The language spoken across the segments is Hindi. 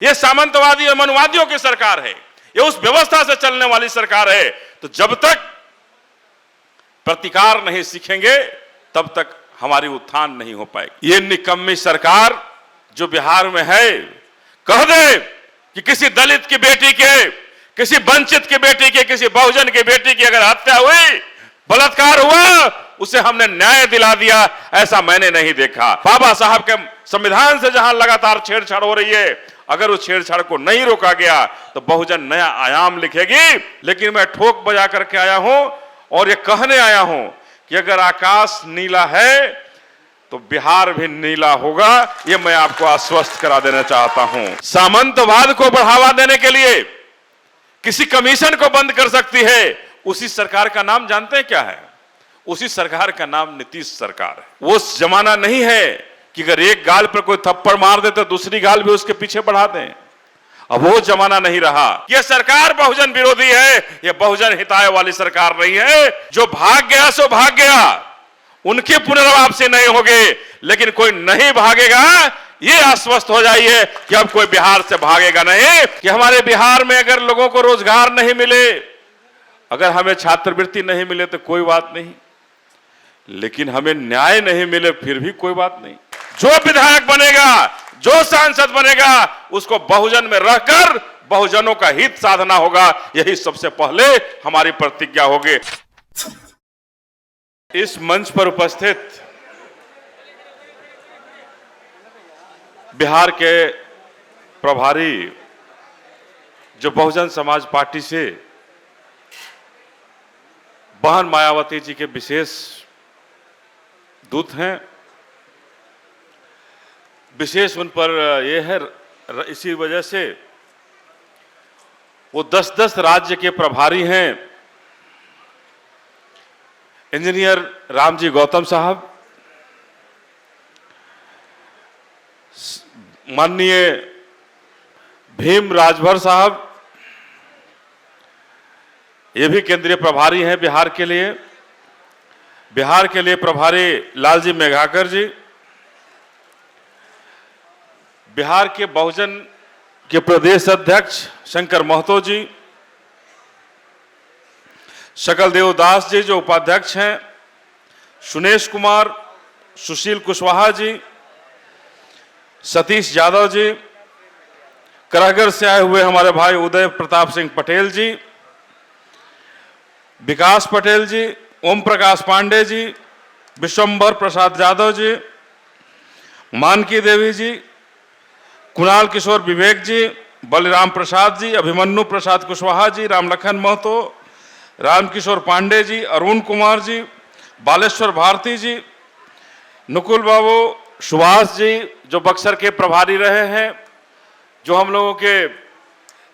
ये सामंतवादी और मनुवादियों की सरकार है, ये उस व्यवस्था से चलने वाली सरकार है। तो जब तक प्रतिकार नहीं सीखेंगे तब तक हमारी उत्थान नहीं हो पाएगी। ये निकम्मी सरकार जो बिहार में है, कह दे कि किसी दलित की बेटी के, किसी वंचित की बेटी के, किसी बहुजन की बेटी की अगर हत्या हुई, बलात्कार हुआ, उसे हमने न्याय दिला दिया, ऐसा मैंने नहीं देखा। बाबा साहब के संविधान से जहां लगातार छेड़छाड़ हो रही है, अगर उस छेड़छाड़ को नहीं रोका गया तो बहुजन नया आयाम लिखेगी। लेकिन मैं ठोक बजा करके आया हूं और ये कहने आया हूं कि अगर आकाश नीला है तो बिहार भी नीला होगा, ये मैं आपको आश्वस्त करा देना चाहता हूं। सामंतवाद को बढ़ावा देने के लिए किसी कमीशन को बंद कर सकती है, उसी सरकार का नाम जानते हैं क्या है? उसी सरकार का नाम नीतीश सरकार है। वो जमाना नहीं है कि अगर एक गाल पर कोई थप्पड़ मार दे तो दूसरी गाल भी उसके पीछे बढ़ा दें। अब वो जमाना नहीं रहा। ये सरकार बहुजन विरोधी है, ये बहुजन हिताय वाली सरकार नहीं है। जो भाग गया सो भाग गया, उनकी पुनर्वापसी नहीं होगी। लेकिन कोई नहीं भागेगा, ये आश्वस्त हो जाइए कि अब कोई बिहार से भागेगा नहीं। कि हमारे बिहार में अगर लोगों को रोजगार नहीं मिले, अगर हमें छात्रवृत्ति नहीं मिले तो कोई बात नहीं, लेकिन हमें न्याय नहीं मिले फिर भी कोई बात नहीं। जो विधायक बनेगा, जो सांसद बनेगा, उसको बहुजन में रहकर बहुजनों का हित साधना होगा। यही सबसे पहले हमारी प्रतिज्ञा होगी। इस मंच पर उपस्थित बिहार के प्रभारी जो बहुजन समाज पार्टी से बहन मायावती जी के विशेष दूत हैं, विशेष उन पर यह है, इसी वजह से वो 10-10 राज्य के प्रभारी हैं। इंजीनियर रामजी गौतम साहब, माननीय भीम राजभर साहब, ये भी केंद्रीय प्रभारी हैं बिहार के लिए। बिहार के लिए प्रभारी लालजी मेघाकर जी, बिहार के बहुजन के प्रदेश अध्यक्ष शंकर महतो जी, शकल देव दास जी जो उपाध्यक्ष हैं, सुनेश कुमार, सुशील कुशवाहा जी, सतीश यादव जी, कराहगढ़ से आए हुए हमारे भाई उदय प्रताप सिंह पटेल जी, विकास पटेल जी, ओम प्रकाश पांडे जी, विश्वंभर प्रसाद यादव जी, मानकी देवी जी, कुणाल किशोर विवेक जी, बलिराम प्रसाद जी, अभिमन्यु प्रसाद कुशवाहा जी, रामलखन महतो, रामकिशोर पांडे जी, अरुण कुमार जी, बालेश्वर भारती जी, नुकुल बाबू, सुभाष जी जो बक्सर के प्रभारी रहे हैं, जो हम लोगों के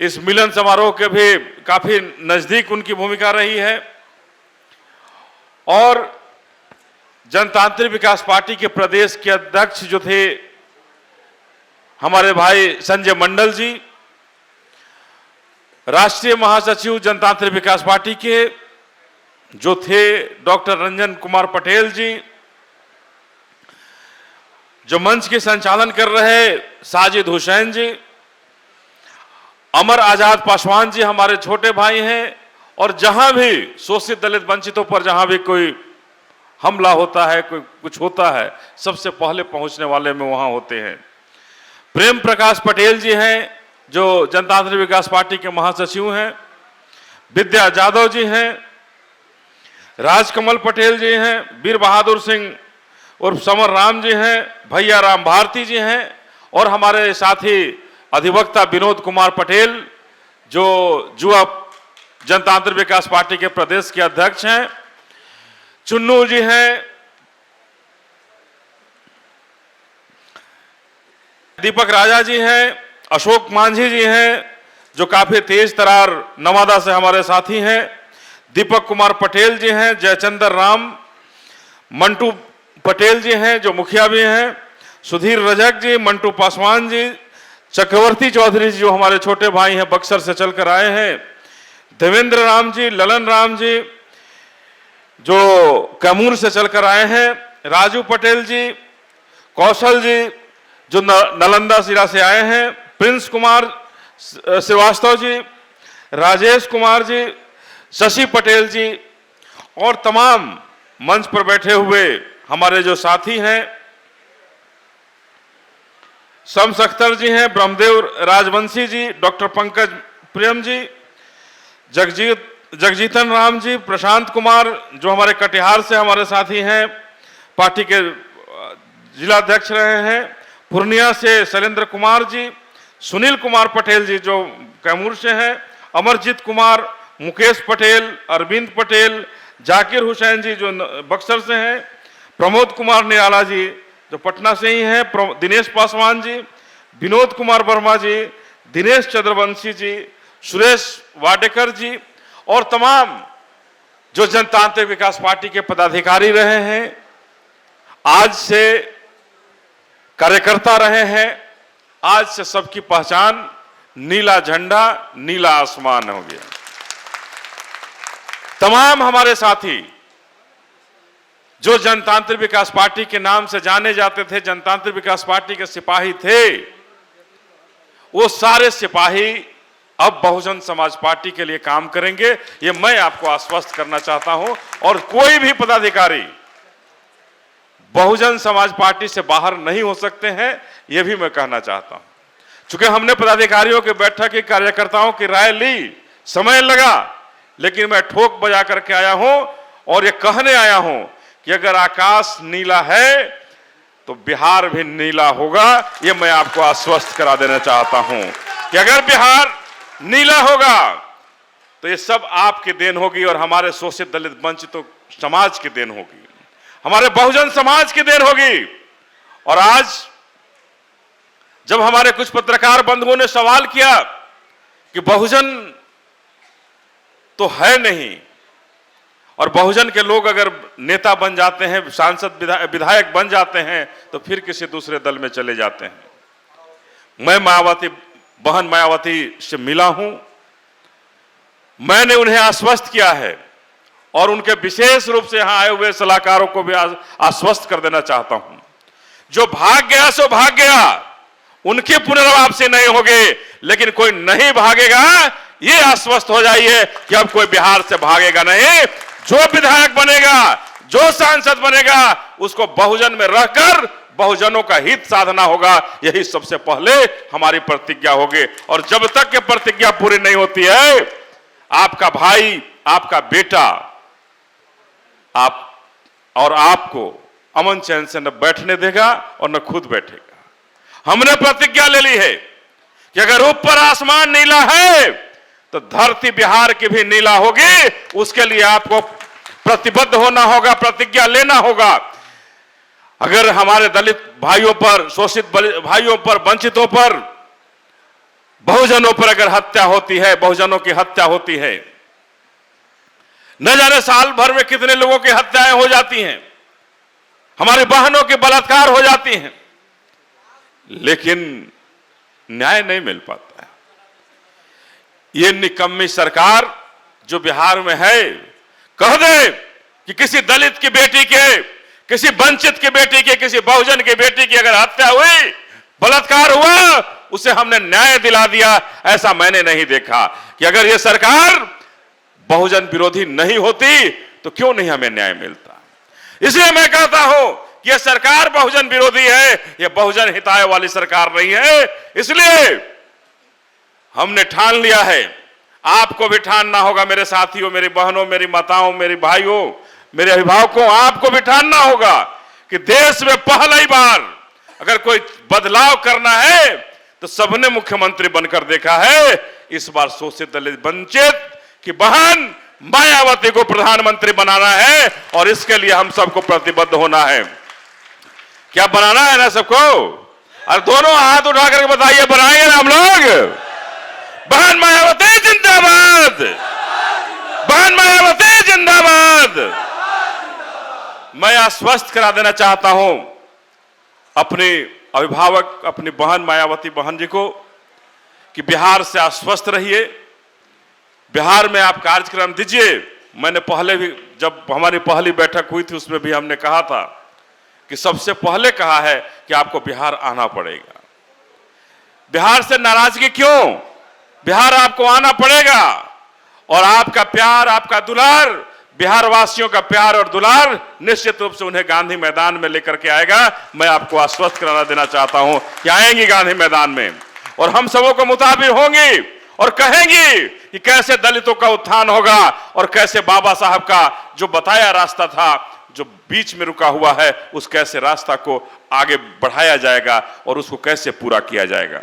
इस मिलन समारोह के भी काफी नजदीक उनकी भूमिका रही है, और जनतांत्रिक विकास पार्टी के प्रदेश के अध्यक्ष जो थे हमारे भाई संजय मंडल जी, राष्ट्रीय महासचिव जनतांत्रिक विकास पार्टी के जो थे डॉक्टर रंजन कुमार पटेल जी, जो मंच के संचालन कर रहे साजिद हुसैन जी, अमर आजाद पासवान जी हमारे छोटे भाई हैं, और जहां भी शोषित दलित वंचितों पर जहां भी कोई हमला होता है, कोई कुछ होता है, सबसे पहले पहुंचने वाले में वहां होते हैं। प्रेम प्रकाश पटेल जी हैं जो जनतांत्रिक विकास पार्टी के महासचिव हैं, विद्या जाधव जी हैं, राजकमल पटेल जी हैं, वीर बहादुर सिंह और समर राम जी हैं, भैया राम भारती जी हैं, और हमारे साथी अधिवक्ता विनोद कुमार पटेल जो युवा जनतांत्रिक विकास पार्टी के प्रदेश के अध्यक्ष हैं, चुन्नू जी हैं, दीपक राजा जी हैं, अशोक मांझी जी हैं जो काफी तेज तरार नवादा से हमारे साथी हैं, दीपक कुमार पटेल जी हैं, जयचंद्र राम, मंटू पटेल जी हैं जो मुखिया भी हैं, सुधीर रजक जी, मंटू पासवान जी, चक्रवर्ती चौधरी जी जो हमारे छोटे भाई हैं, बक्सर से चलकर आए हैं, देवेंद्र राम जी, ललन राम जी जो कैमूर से चलकर आए हैं, राजू पटेल जी, कौशल जी जो नालंदा जिला से आए हैं, प्रिंस कुमार श्रीवास्तव जी, राजेश कुमार जी, शशि पटेल जी और तमाम मंच पर बैठे हुए हमारे जो साथी हैं, शम्स अख्तर जी हैं, ब्रह्मदेव राजवंशी जी, डॉक्टर पंकज प्रेम जी, जगजीतन राम जी, प्रशांत कुमार जो हमारे कटिहार से हमारे साथी हैं, पार्टी के जिलाध्यक्ष रहे हैं, पूर्णिया से शैलेंद्र कुमार जी, सुनील कुमार पटेल जी जो कैमूर से हैं, अमरजीत कुमार, मुकेश पटेल, अरविंद पटेल, जाकिर हुसैन जी जो बक्सर से हैं, प्रमोद कुमार निराला जी जो पटना से ही हैं, दिनेश पासवान जी, विनोद कुमार वर्मा जी, दिनेश चंद्रवंशी जी, सुरेश वाडेकर जी और तमाम जो जनतांत्रिक विकास पार्टी के पदाधिकारी रहे हैं, आज से कार्यकर्ता रहे हैं, आज से सबकी पहचान नीला झंडा, नीला आसमान हो गया। तमाम हमारे साथी जो जनतांत्रिक विकास पार्टी के नाम से जाने जाते थे, जनतांत्रिक विकास पार्टी के सिपाही थे, वो सारे सिपाही अब बहुजन समाज पार्टी के लिए काम करेंगे, ये मैं आपको आश्वस्त करना चाहता हूं। और कोई भी पदाधिकारी बहुजन समाज पार्टी से बाहर नहीं हो सकते हैं, ये भी मैं कहना चाहता हूं। चूंकि हमने पदाधिकारियों की बैठक की, कार्यकर्ताओं की राय ली, समय लगा, लेकिन मैं ठोक बजा करके आया हूं और ये कहने आया हूं कि अगर आकाश नीला है तो बिहार भी नीला होगा। ये मैं आपको आश्वस्त करा देना चाहता हूं कि अगर बिहार नीला होगा तो ये सब आपकी देन होगी और हमारे शोषित दलित वंचित समाज की देन होगी, हमारे बहुजन समाज की देन होगी। और आज जब हमारे कुछ पत्रकार बंधुओं ने सवाल किया कि बहुजन तो है नहीं और बहुजन के लोग अगर नेता बन जाते हैं, सांसद विधायक बन जाते हैं तो फिर किसी दूसरे दल में चले जाते हैं। मैं मायावती, बहन मायावती से मिला हूं, मैंने उन्हें आश्वस्त किया है और उनके विशेष रूप से यहां आए हुए सलाहकारों को भी आश्वस्त कर देना चाहता हूं, जो भाग गया सो भाग गया, उनकी पुनर्वापसी नहीं होगी, लेकिन कोई नहीं भागेगा ये आश्वस्त हो जाइए कि अब कोई बिहार से भागेगा नहीं। जो विधायक बनेगा, जो सांसद बनेगा, उसको बहुजन में रहकर बहुजनों का हित साधना होगा, यही सबसे पहले हमारी प्रतिज्ञा होगी। और जब तक ये प्रतिज्ञा पूरी नहीं होती है, आपका भाई, आपका बेटा आप और आपको अमन चैन से न बैठने देगा और न खुद बैठेगा। हमने प्रतिज्ञा ले ली है कि अगर ऊपर आसमान नीला है तो धरती बिहार की भी नीला होगी। उसके लिए आपको प्रतिबद्ध होना होगा, प्रतिज्ञा लेना होगा। अगर हमारे दलित भाइयों पर, शोषित भाइयों पर, वंचितों पर, बहुजनों पर अगर हत्या होती है, बहुजनों की हत्या होती है, न जाने साल भर में कितने लोगों की हत्याएं हो जाती हैं, हमारी बहनों के बलात्कार हो जाती हैं, लेकिन न्याय नहीं मिल पाता है। ये निकम्मी सरकार जो बिहार में है, कह दे कि किसी दलित की बेटी के, किसी वंचित की बेटी के, किसी बहुजन की बेटी की अगर हत्या हुई, बलात्कार हुआ, उसे हमने न्याय दिला दिया, ऐसा मैंने नहीं देखा। कि अगर ये सरकार बहुजन विरोधी नहीं होती तो क्यों नहीं हमें न्याय मिलता। इसलिए मैं कहता हूं कि यह सरकार बहुजन विरोधी है, यह बहुजन हिताय वाली सरकार नहीं है। इसलिए हमने ठान लिया है, आपको भी ठानना होगा, मेरे साथियों, मेरी बहनों, मेरी माताओं, मेरी भाइयों, मेरे अभिभावकों, आपको भी ठानना होगा कि देश में पहली बार अगर कोई बदलाव करना है तो सबने मुख्यमंत्री बनकर देखा है। इस बार शोषित दलित वंचित की बहन मायावती को प्रधानमंत्री बनाना है और इसके लिए हम सबको प्रतिबद्ध होना है। क्या बनाना है ना सबको? और दोनों हाथ उठा करके बताइए, बनाएंगे ना हम लोग? बहन मायावती जिंदाबाद, बहन मायावती जिंदाबाद। मैं आश्वस्त करा देना चाहता हूं अपने अभिभावक, अपनी बहन मायावती बहन जी को कि बिहार से आश्वस्त रहिए, बिहार में आप कार्यक्रम दीजिए। मैंने पहले भी, जब हमारी पहली बैठक हुई थी, उसमें भी हमने कहा था कि सबसे पहले कहा है कि आपको बिहार आना पड़ेगा। बिहार से नाराजगी क्यों? बिहार आपको आना पड़ेगा और आपका प्यार, आपका दुलार, बिहार वासियों का प्यार और दुलार निश्चित रूप से उन्हें गांधी मैदान में लेकर के आएगा। मैं आपको आश्वस्त कराना देना चाहता हूं कि आएंगी गांधी मैदान में और हम सबों को मुताबिक होंगी और कहेंगी कि कैसे दलितों का उत्थान होगा और कैसे बाबा साहब का जो बताया रास्ता था, जो बीच में रुका हुआ है, उस कैसे रास्ता को आगे बढ़ाया जाएगा और उसको कैसे पूरा किया जाएगा।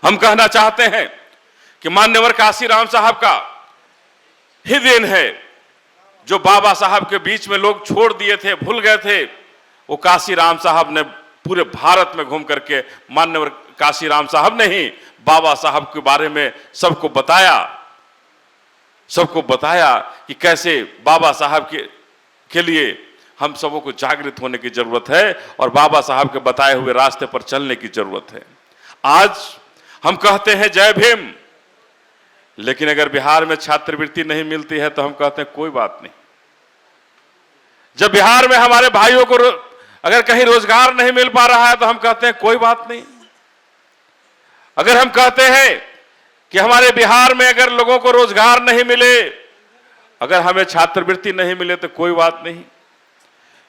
हम कहना चाहते हैं कि मान्यवर काशीराम साहब का ही देन है जो बाबा साहब के बीच में लोग छोड़ दिए थे, भूल गए थे। वो काशीराम साहब ने पूरे भारत में घूम करके, मान्यवर काशीराम साहब ने ही बाबा साहब के बारे में सबको बताया कि कैसे बाबा साहब के लिए हम सबों को जागृत होने की जरूरत है और बाबा साहब के बताए हुए रास्ते पर चलने की जरूरत है। आज हम कहते हैं जय भीम, लेकिन अगर बिहार में छात्रवृत्ति नहीं मिलती है तो हम कहते हैं कोई बात नहीं। जब बिहार में हमारे भाइयों को अगर कहीं रोजगार नहीं मिल पा रहा है तो हम कहते हैं कोई बात नहीं। अगर हम कहते हैं कि हमारे बिहार में अगर लोगों को रोजगार नहीं मिले, अगर हमें छात्रवृत्ति नहीं मिले तो कोई बात नहीं,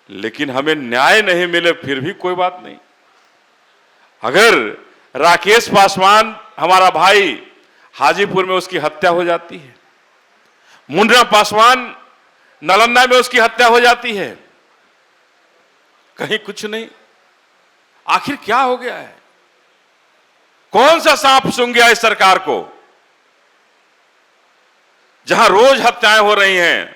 लेकिन हमें न्याय नहीं मिले फिर भी कोई बात नहीं। अगर राकेश पासवान हमारा भाई हाजीपुर में उसकी हत्या हो जाती है, मुन्ना पासवान नालंदा में उसकी हत्या हो जाती है, कहीं कुछ नहीं। आखिर क्या हो गया है? कौन सा सांप सूंघ गया इस सरकार को? जहां रोज हत्याएं हो रही हैं,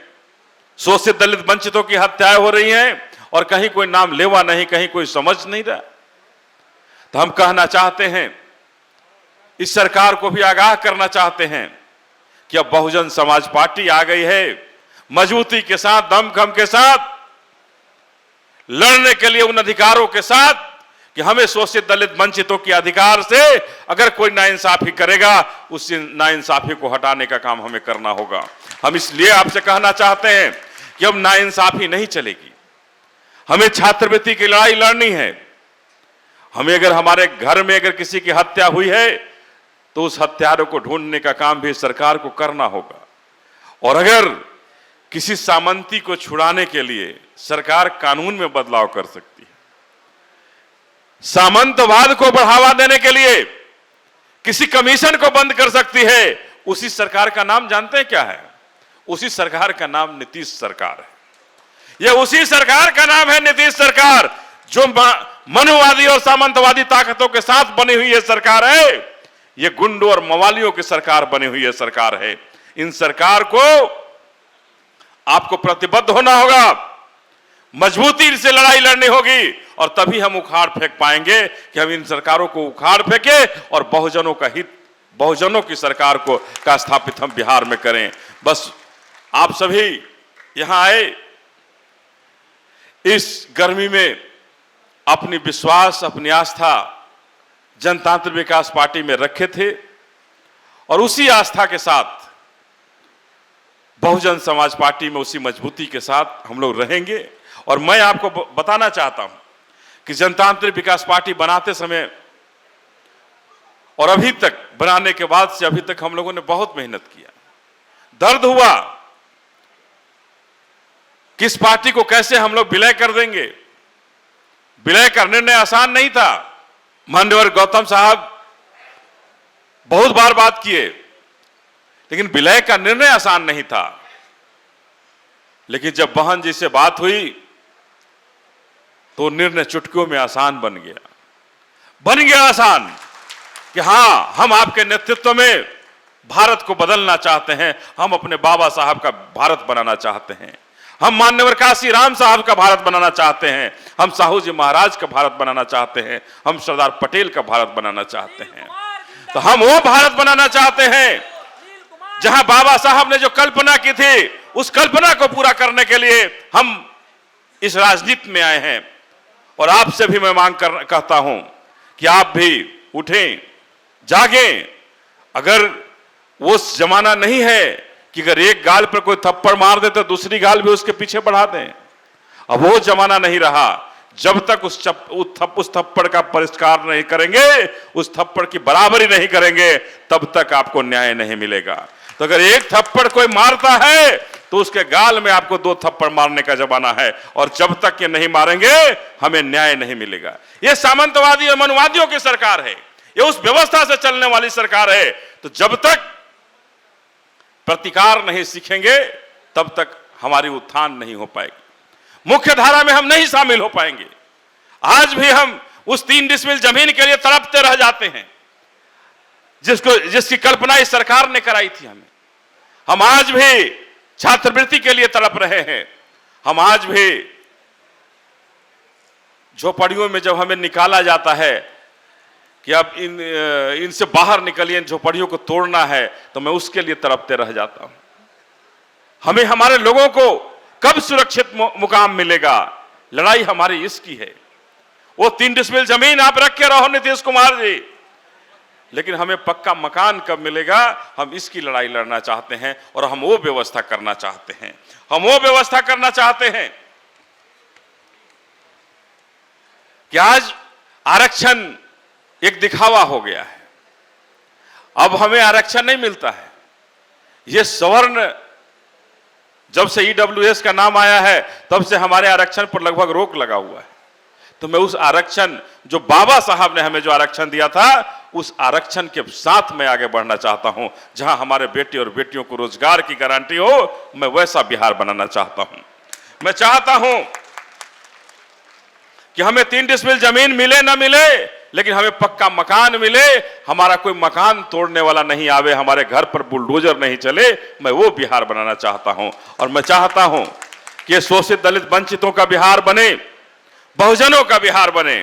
शोषित दलित वंचितों की हत्याएं हो रही हैं और कहीं कोई नाम लेवा नहीं, कहीं कोई समझ नहीं रहा। तो हम कहना चाहते हैं, इस सरकार को भी आगाह करना चाहते हैं कि अब बहुजन समाज पार्टी आ गई है, मजबूती के साथ, दमखम के साथ लड़ने के लिए, उन अधिकारों के साथ कि हमें शोषित दलित वंचितों के अधिकार से अगर कोई नाइंसाफी करेगा, उस नाइंसाफी को हटाने का काम हमें करना होगा। हम इसलिए आपसे कहना चाहते हैं कि अब नाइंसाफी नहीं चलेगी। हमें छात्रवृत्ति की लड़ाई लड़नी है। हमें अगर हमारे घर में अगर किसी की हत्या हुई है तो उस हत्यारों को ढूंढने का काम भी सरकार को करना होगा। और अगर किसी सामंती को छुड़ाने के लिए सरकार कानून में बदलाव कर सकती है, सामंतवाद को बढ़ावा देने के लिए किसी कमीशन को बंद कर सकती है, उसी सरकार का नाम जानते हैं क्या है? उसी सरकार का नाम नीतीश सरकार है। यह उसी सरकार का नाम है नीतीश सरकार, जो मनुवादी और सामंतवादी ताकतों के साथ बनी हुई यह सरकार है। यह गुंडों और मवालियों की सरकार बनी हुई यह सरकार है। इन सरकार को आपको प्रतिबद्ध होना होगा, मजबूती से लड़ाई लड़नी होगी और तभी हम उखाड़ फेंक पाएंगे कि हम इन सरकारों को उखाड़ फेंके और बहुजनों का हित, बहुजनों की सरकार का स्थापित हम बिहार में करें। बस आप सभी यहां आए, इस गर्मी में अपनी विश्वास, अपनी आस्था जनतांत्रिक विकास पार्टी में रखे थे और उसी आस्था के साथ बहुजन समाज पार्टी में उसी मजबूती के साथ हम लोग रहेंगे। और मैं आपको बताना चाहता हूं कि जनतांत्रिक विकास पार्टी बनाते समय और अभी तक, बनाने के बाद से अभी तक हम लोगों ने बहुत मेहनत किया, दर्द हुआ कि इस पार्टी को कैसे हम लोग विलय कर देंगे। विलय का निर्णय आसान नहीं था। मान्यवर गौतम साहब बहुत बार बात किए, लेकिन विलय का निर्णय आसान नहीं था। लेकिन जब बहन जी से बात हुई तो निर्णय चुटकियों में आसान बन गया आसान कि हां, हम आपके नेतृत्व में भारत को बदलना चाहते हैं, हम अपने बाबा साहब का भारत बनाना चाहते हैं, हम मान्यवर काशीराम साहब का भारत बनाना चाहते हैं, हम साहू जी महाराज का भारत बनाना चाहते हैं, हम सरदार पटेल का भारत बनाना चाहते हैं। तो हम वो भारत बनाना चाहते हैं जहां बाबा साहब ने जो कल्पना की थी, उस कल्पना को पूरा करने के लिए हम इस राजनीति में आए हैं। और आपसे भी मैं मांग कहता हूं कि आप भी उठें, जागें। अगर वो जमाना नहीं है कि अगर एक गाल पर कोई थप्पड़ मार दे तो दूसरी गाल भी उसके पीछे बढ़ा दें। अब वो जमाना नहीं रहा जब तक उस थप्पड़ का परिष्कार नहीं करेंगे, उस थप्पड़ की बराबरी नहीं करेंगे, तब तक आपको न्याय नहीं मिलेगा। तो अगर एक थप्पड़ कोई मारता है तो उसके गाल में आपको 2 थप्पड़ मारने का जमाना है, और जब तक ये नहीं मारेंगे हमें न्याय नहीं मिलेगा। ये सामंतवादी और मनुवादियों की सरकार है, ये उस व्यवस्था से चलने वाली सरकार है। तो जब तक प्रतिकार नहीं सीखेंगे तब तक हमारी उत्थान नहीं हो पाएगी, मुख्य धारा में हम नहीं शामिल हो पाएंगे। आज भी हम उस 3 डिसमिल जमीन के लिए तड़पते रह जाते हैं जिसकी कल्पना इस सरकार ने कराई थी हमें। हम आज भी छात्रवृत्ति के लिए तड़प रहे हैं। हम आज भी झोपड़ियों में जब हमें निकाला जाता है कि अब इनसे बाहर निकलिए, इन झोपड़ियों को तोड़ना है, तो मैं उसके लिए तड़पते रह जाता हूं। हमें हमारे लोगों को कब सुरक्षित मुकाम मिलेगा? लड़ाई हमारी इसकी है। वो 3 डिसमिल जमीन आप रख के रहो नीतीश कुमार जी, लेकिन हमें पक्का मकान कब मिलेगा? हम इसकी लड़ाई लड़ना चाहते हैं और हम वो व्यवस्था करना चाहते हैं। हम वो व्यवस्था करना चाहते हैं कि आज आरक्षण एक दिखावा हो गया है। अब हमें आरक्षण नहीं मिलता है। ये सवर्ण, जब से ईडब्ल्यूएस का नाम आया है तब से हमारे आरक्षण पर लगभग रोक लगा हुआ है। तो मैं उस आरक्षण, जो बाबा साहब ने हमें जो आरक्षण दिया था, उस आरक्षण के साथ मैं आगे बढ़ना चाहता हूं। जहां हमारे बेटे और बेटियों को रोजगार की गारंटी हो, मैं वैसा बिहार बनाना चाहता हूं। मैं चाहता हूं कि हमें 3 डिसमिल जमीन मिले ना मिले, लेकिन हमें पक्का मकान मिले। हमारा कोई मकान तोड़ने वाला नहीं आवे, हमारे घर पर बुलडोजर नहीं चले। मैं वो बिहार बनाना चाहता हूं। और मैं चाहता हूं कि शोषित दलित वंचितों का बिहार बने, बहुजनों का बिहार बने।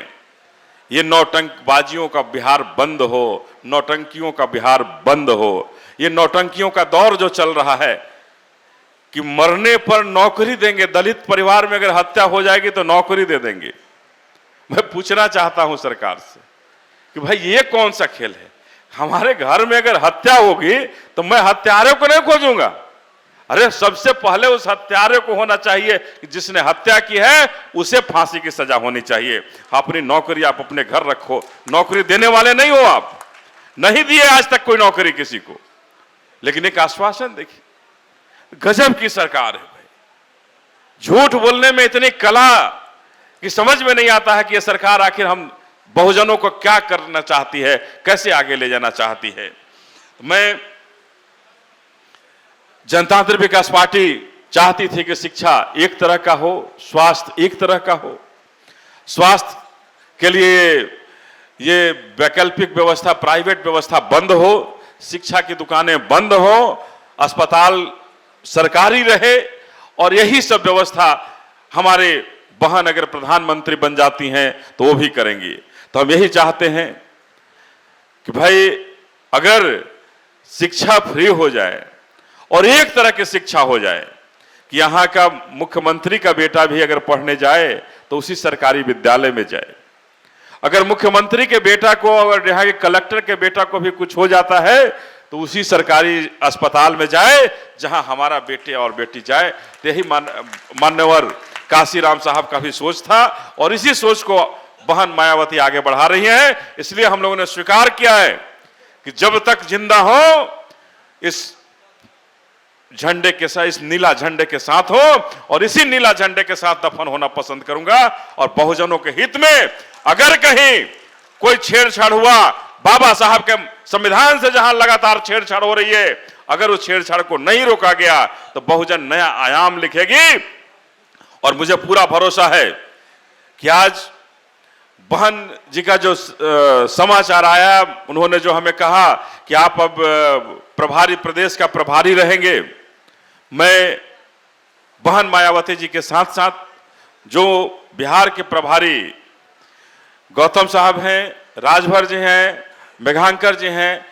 ये नौटंकबाजियों का बिहार बंद हो, नौटंकियों का बिहार बंद हो। ये नौटंकियों का दौर जो चल रहा है कि मरने पर नौकरी देंगे, दलित परिवार में अगर हत्या हो जाएगी तो नौकरी दे देंगे। मैं पूछना चाहता हूं सरकार से कि भाई ये कौन सा खेल है? हमारे घर में अगर हत्या होगी तो मैं हत्यारे को नहीं खोजूंगा। अरे सबसे पहले उस हत्यारे को होना चाहिए कि जिसने हत्या की है उसे फांसी की सजा होनी चाहिए। अपनी नौकरी आप अपने घर रखो, नौकरी देने वाले नहीं हो आप। नहीं दिए आज तक कोई नौकरी किसी को, लेकिन एक आश्वासन देखिए। गजब की सरकार है भाई। झूठ बोलने में इतनी कला कि समझ में नहीं आता है कि यह सरकार आखिर हम बहुजनों को क्या करना चाहती है, कैसे आगे ले जाना चाहती है। मैं जनतांत्रिक विकास पार्टी चाहती थी कि शिक्षा एक तरह का हो, स्वास्थ्य एक तरह का हो। स्वास्थ्य के लिए ये वैकल्पिक व्यवस्था, प्राइवेट व्यवस्था बंद हो, शिक्षा की दुकानें बंद हो, अस्पताल सरकारी रहे, और यही सब व्यवस्था हमारे बहन अगर प्रधानमंत्री बन जाती हैं तो वो भी करेंगी। तो हम यही चाहते हैं कि भाई अगर शिक्षा फ्री हो जाए और एक तरह की शिक्षा हो जाए कि यहाँ का मुख्यमंत्री का बेटा भी अगर पढ़ने जाए तो उसी सरकारी विद्यालय में जाए। अगर मुख्यमंत्री के बेटा को, अगर यहाँ के कलेक्टर के बेटा को भी कुछ हो जाता है तो उसी सरकारी अस्पताल में जाए जहां हमारा बेटे और बेटी जाए। तो यही मान्यवर काशीराम साहब का भी सोच था, और इसी सोच को बहन मायावती आगे बढ़ा रही हैं। इसलिए हम लोगों ने स्वीकार किया है कि जब तक जिंदा हो इस झंडे के साथ, इस नीला झंडे के साथ हो, और इसी नीला झंडे के साथ दफन होना पसंद करूंगा। और बहुजनों के हित में अगर कहीं कोई छेड़छाड़ हुआ, बाबा साहब के संविधान से जहां लगातार छेड़छाड़ हो रही है, अगर उस छेड़छाड़ को नहीं रोका गया तो बहुजन नया आयाम लिखेगी। और मुझे पूरा भरोसा है कि आज बहन जी का जो समाचार आया, उन्होंने जो हमें कहा कि आप अब प्रभारी, प्रदेश का प्रभारी रहेंगे। मैं बहन मायावती जी के साथ साथ जो बिहार के प्रभारी गौतम साहब हैं, राजभर जी हैं, मेघांकर जी हैं,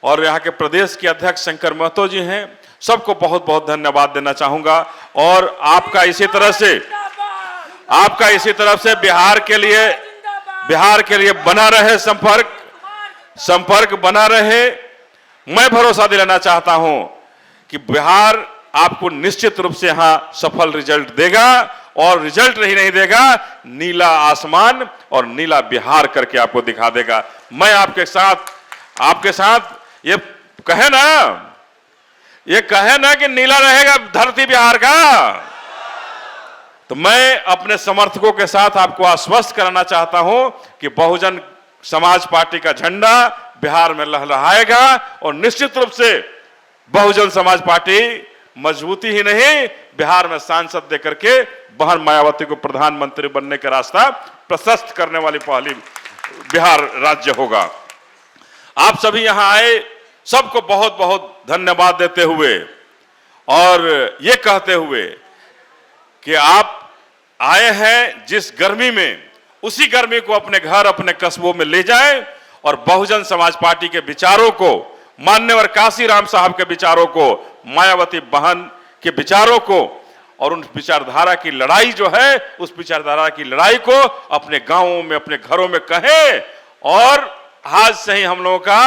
और यहाँ के प्रदेश के अध्यक्ष शंकर महतो जी हैं, सबको बहुत बहुत धन्यवाद देना चाहूंगा। और आपका इसी तरह से बिहार के लिए बना रहे संपर्क बना रहे। मैं भरोसा दिलाना चाहता हूं कि बिहार आपको निश्चित रूप से यहां सफल रिजल्ट देगा, और रिजल्ट नहीं देगा, नीला आसमान और नीला बिहार करके आपको दिखा देगा। मैं आपके साथ ये कहे ना कि नीला रहेगा धरती बिहार का, तो मैं अपने समर्थकों के साथ आपको आश्वस्त कराना चाहता हूं कि बहुजन समाज पार्टी का झंडा बिहार में लहराएगा और निश्चित रूप से बहुजन समाज पार्टी मजबूती ही नहीं, बिहार में सांसद देकर के बहन मायावती को प्रधानमंत्री बनने का रास्ता प्रशस्त करने वाली पहली बिहार राज्य होगा। आप सभी यहां आए, सबको बहुत बहुत धन्यवाद देते हुए और ये कहते हुए कि आप आए हैं जिस गर्मी में, उसी गर्मी को अपने घर अपने कस्बों में ले जाएं और बहुजन समाज पार्टी के विचारों को, मान्यवर काशीराम साहब के विचारों को, मायावती बहन के विचारों को और उन विचारधारा की लड़ाई जो है, उस विचारधारा की लड़ाई को अपने गांवों में, अपने घरों में कहें। और आज से ही हम लोगों का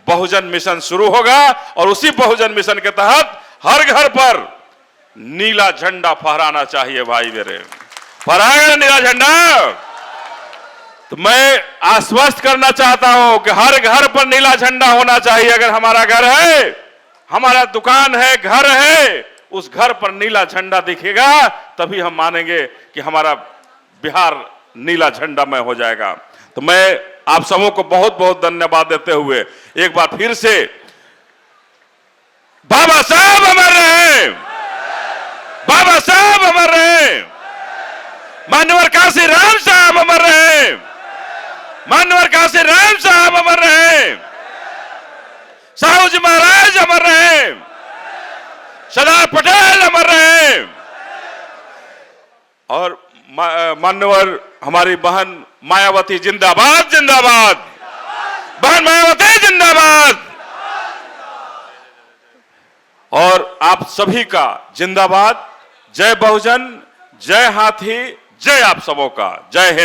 बहुजन मिशन शुरू होगा और उसी बहुजन मिशन के तहत हर घर पर नीला झंडा फहराना चाहिए। भाई मेरे, फहराएगा नीला झंडा? तो मैं आश्वस्त करना चाहता हूं कि हर घर पर नीला झंडा होना चाहिए। अगर हमारा घर है, हमारा दुकान है, घर है, उस घर पर नीला झंडा दिखेगा, तभी हम मानेंगे कि हमारा बिहार नीला झंडामय हो जाएगा। तो मैं आप सबों को बहुत बहुत धन्यवाद देते हुए एक बार फिर से, बाबा साहब अमर रहे, बाबा साहब अमर रहे, मान्यवर काशीराम साहब अमर रहे, मान्यवर काशीराम साहब अमर रहे, साहू जी महाराज अमर रहे, सरदार पटेल अमर रहे और मान्यवर हमारी बहन मायावती जिंदाबाद, जिंदाबाद, बहन मायावती जिंदाबाद। और आप सभी का जिंदाबाद। जय बहुजन, जय हाथी, जय आप सबों का, जय हिंद।